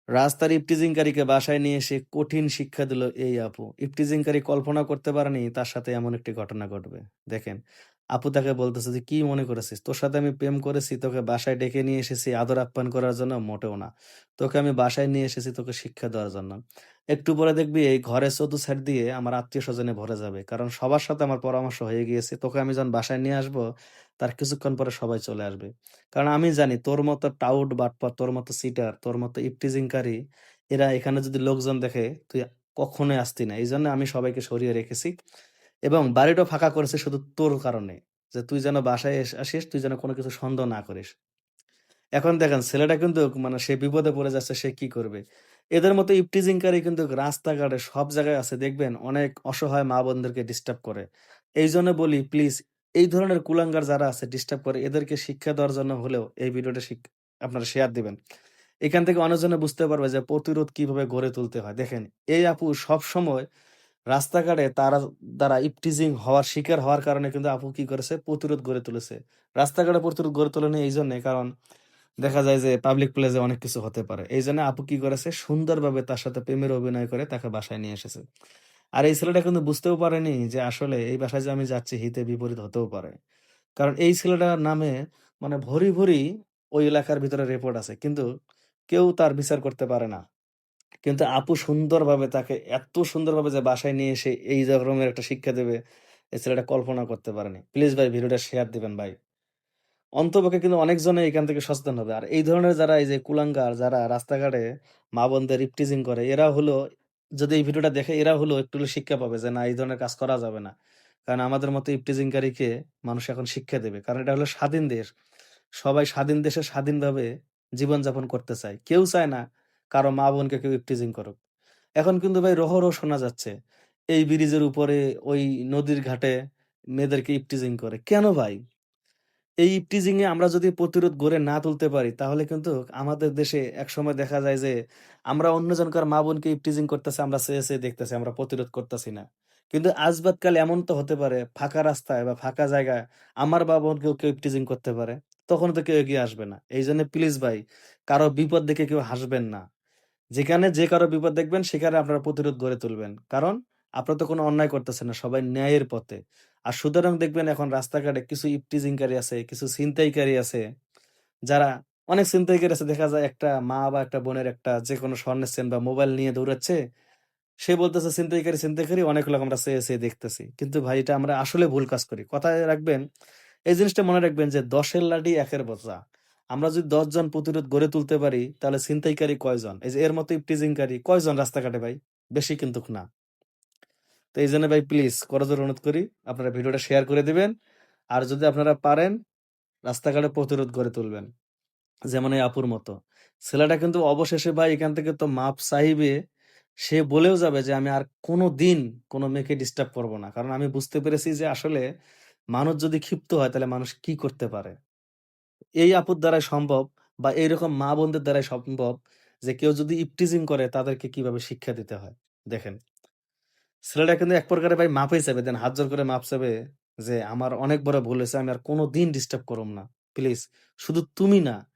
রাস্তার ইফটিজিংকারীকে বাসায় নিয়ে এসে কঠিন শিক্ষা দিল এই আপু। ইফটিজিংকারী কল্পনা করতে পারেনি তার সাথে এমন একটি ঘটনা ঘটবে। দেখেন, আপু তাকে বলতেছে যে, "কি মনে করেছিস? তোর সাথে আমি প্রেম করেছি, তোকে বাসায় ডেকে নিয়ে এসেছি আদর আপ্যায়ন করার জন্য? মোটেও না। তোকে আমি বাসায় নিয়ে এসেছি তোকে শিক্ষা দেওয়ার জন্য। একটু পরে দেখবি এই ঘরের চতুর্সাইড দিয়ে আমার আত্মীয়স্বজনে ভরে যাবে। কারণ সবার সাথে আমার পরামর্শ হয়ে গিয়েছে। তোকে আমি যখন বাসায় নিয়ে আসবো, তার কিছুক্ষণ পরে সবাই চলে আসবে। কারণ আমি জানি তোর মতো টাউট, বাটপার, তোর মতো চিটার, তোর মতো ইফটিজিংকারী এরা এখানে যদি লোকজন দেখে তুই কখনোই আসতি না। এইজন্য আমি সবাইকে সরিয়ে রেখেছি এবং বাড়িটাও ফাঁকা করেছি শুধু তোর কারণে। যে তুই যেন বাসায় আসিস, তুই যেন কোনো কিছু সন্দেহ না করিস। এখন দেখেন ছেলেটা কিন্তু মানে সে বিপদে পড়ে যাচ্ছে, সে কি করবে? এদের মতো ইভটিজিংকারী কিন্তু রাস্তাঘাটে সব জায়গায় আছে দেখবেন অনেক অসহায় মা-বোনদেরকে ডিস্টার্ব করে। এইজন্য বলি প্লিজ এই ধরনের কুলাঙ্গার যারা আছে ডিস্টার্ব করে এদেরকে শিক্ষা দেওয়ার জন্য হলেও এই ভিডিওটা আপনারা শেয়ার দিবেন। এখান থেকে অনেকজনে বুঝতে পারবে যে প্রতিরোধ কিভাবে গড়ে তুলতে হয়। দেখেন এই আপু সবসময় রাস্তাঘাটে তারা দ্বারা ইভটিজিং হওয়ার শিকার হওয়ার কারণে কিন্তু আপু কি করেছে প্রতিরোধ গড়ে তুলেছে। রাস্তাঘাটে প্রতিরোধ গড়ে তোলেনি এইজন্যে কারণ দেখা যায় যে পাবলিক প্লেসে অনেক কিছু হতে পারে। এইজন্য আপু কি করেছে সুন্দরভাবে তার সাথে প্রেমের অভিনয় করে তাকে বাসায় নিয়ে এসেছে। আর এই ছেলেটা কিন্তু বুঝতেও পারেনি যে আসলে এই বাসায় যে আমি যাচ্ছি হিতে বিপরীত হতেও পারে। কারণ এই ছেলেটার নামে মানে ভরি, ভরি ওই এলাকার ভিতরে রিপোর্ট আছে। কিন্তু কেউ তার বিচার করতে পারে না। কিন্তু আপু সুন্দরভাবে তাকে এত সুন্দরভাবে যে বাসায় নিয়ে এসে এই রকমের একটা শিক্ষা দেবে, এই ছেলেটা কল্পনা করতে পারেনি। প্লিজ ভাই ভিডিওটা শেয়ার দিবেন ভাই। অন্তপক্ষে কিন্তু অনেকজনে এখান থেকে সচেতন হবে। আর এই ধরনের যারা এই যে কুলাঙ্গার যারা রাস্তাঘাটে মা-বোনদের ইভটিজিং করে এরা হলো যদি এই ভিডিওটা দেখে এরা হলো একটু হলেও শিক্ষা পাবে যে না এই ধরনের কাজ করা যাবে না। কারণ আমাদের মতো ইভটিজিংকারীকে মানুষ এখন শিক্ষা দেবে। কারণ এটা হলো স্বাধীন দেশ। সবাই স্বাধীন দেশে স্বাধীনভাবে জীবনযাপন করতে চায়। কেউ চায় না কারো মা-বোনকে কেউ ইভটিজিং করুক। এখন কিন্তু ভাই রহরহ শোনা যাচ্ছে। এই ব্রিজের উপরে ওই নদীর ঘাটে মেয়েদেরকে ইভটিজিং করে। কেন ভাই? এই ইভটিজিং এ আমরা যদি প্রতিরোধ গড়ে না তুলতে পারি, তাহলে কিন্তু আমাদের দেশে একসময় দেখা যায় যে, আমরা অন্যজনকার মা-বোনকে ইভটিজিং করতেছি, আমরা চেয়ে, চেয়ে দেখতেছি, আমরা প্রতিরোধ করতেছি না। কিন্তু আজ বাদ কাল এমন তো হতে পারে, ফাঁকা রাস্তায় বা ফাঁকা জায়গায় আমার মা-বোনকেও কেউ ইভটিজিং করতে পারে। তখন তো কেউ এগিয়ে আসবে না। এইজন্য প্লিজ ভাই, কারো বিপদ দেখে কেউ হাসবেন না। যেখানে যে কারো বিপদ দেখবেন সেখানে আপনারা প্রতিরোধ গড়ে তুলবেন। কারণ আপনারা তো কোনো অন্যায় করতেছেন না। সবাই ন্যায়ের পথে। আর সুতরাং দেখবেন এখন রাস্তাঘাটে কিছু ইভটিজিংকারী আছে, কিছু ছিনতাইকারী আছে, যারা অনেক ছিনতাইকারী আছে দেখা যায় একটা মা বা একটা বোনের একটা যেকোনো স্বর্ণের চেইন বা মোবাইল নিয়ে দৌড়াচ্ছে। সে বলতেছে ছিনতাইকারী, ছিনতাইকারী অনেক লোক আমরা চেয়ে, চেয়ে দেখতেছি। কিন্তু ভাই এটা আমরা আসলে ভুল কাজ করি। কথায় রাখবেন, এই জিনিসটা মনে রাখবেন যে ১০ এর লাঠি ১ এর বোঝা। আমরা যদি ১০ জন প্রতিরোধ গড়ে তুলতে পারি তাহলে ছিনতাইকারী কয়জন? এই যে এর মতো ইভটিজিংকারী কয়জন রাস্তাঘাটে ভাই? বেশি কিন্তু না। তো এইজন্য ভাই প্লিজ করজোড়ে অনুরোধ করি আপনারা ভিডিওটা শেয়ার করে দিবেন। আর যদি আপনারা পারেন রাস্তাঘাটে প্রতিরোধ গড়ে তুলবেন। যেমন এই আপুর মতো। ছেলেটা কিন্তু অবশেষে ভাই এখান থেকে তো মাপ চাইবে। সে বলেও যাবে যে, "আমি আর কোনদিন কোন মেয়েকে ডিস্টার্ব করব না।" কারণ আমি বুঝতে পেরেছি যে আসলে মানুষ যদি ক্ষিপ্ত হয় তাহলে মানুষ কি করতে পারে। এই আপুর দ্বারাই সম্ভব বা এইরকম মা-বোনদের দ্বারাই সম্ভব যে কেউ যদি ইভটিজিং করে তাদেরকে কিভাবে শিক্ষা দিতে হয়। দেখেন, ছেলেটা কিন্তু এক প্রকারে ভাই মাফই চাইবে। দেন হাত জোড় করে মাপ চাইবে যে, "আমার অনেক বড় ভুল হইছে। আমি আর কোনদিন ডিস্টার্ব করব না। প্লিজ শুধু তুমি না,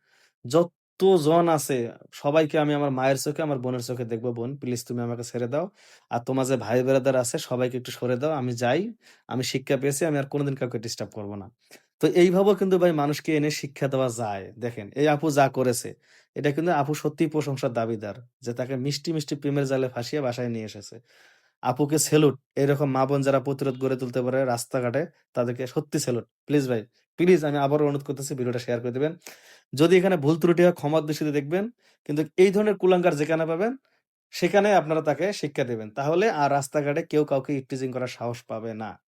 যতজন আছে সবাইকে আমি আমার মায়ের চোখে, আমার বোনের চোখে দেখব। বোন প্লিজ তুমি আমাকে ছেড়ে দাও। আর তোমার যে ভাই ব্রাদার আছে সবাইকে একটু সরে দাও। আমি যাই। আমি শিক্ষা পেয়েছি। আমি আর কোনদিন কাউকে ডিস্টার্ব করব না।" তো এইভাবেও কিন্তু ভাই মানুষকে এনে শিক্ষা দেওয়া যায়। দেখেন এই আপু যা করেছে, এটা কিন্তু আপু সত্যিই প্রশংসার দাবিদার। যে তাকে মিষ্টি, মিষ্টি প্রেমের জালে ফাঁসিয়ে বাসায় নিয়ে এসেছে। আপুকে সেলুট। এরকম মা-বোন যারা প্রতিরোধ গড়ে তুলতে পারে রাস্তাঘাটে তাদেরকে সত্যি সেলুট। প্লিজ ভাই, প্লিজ আমি আবারও অনুরোধ করতেছি ভিডিওটা শেয়ার করে দিবেন। যদি এখানে ভুল ত্রুটি হয় ক্ষমার দৃষ্টিতে দেখবেন। কিন্তু এই ধরনের কুলাঙ্গার যেখানে পাবেন সেখানে আপনারা তাকে শিক্ষা দিবেন। তাহলে আর রাস্তাঘাটে কেউ কাউকে ইভটিজিং করার সাহস পাবে না।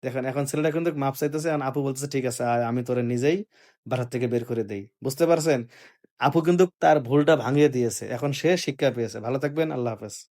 দেখেন এখন ছেলেটা কিন্তু মাপ চাইতেছে আর আপু বলতেছে, "ঠিক আছে আয় আমি তোরে নিজেই বাসা থেকে বের করে দেই।" বুঝতে পারছেন? আপু কিন্তু তার ভুলটা ভাঙিয়ে দিয়েছে। এখন সে শিক্ষা পেয়েছে। ভালো থাকবেন। আল্লাহ হাফেজ।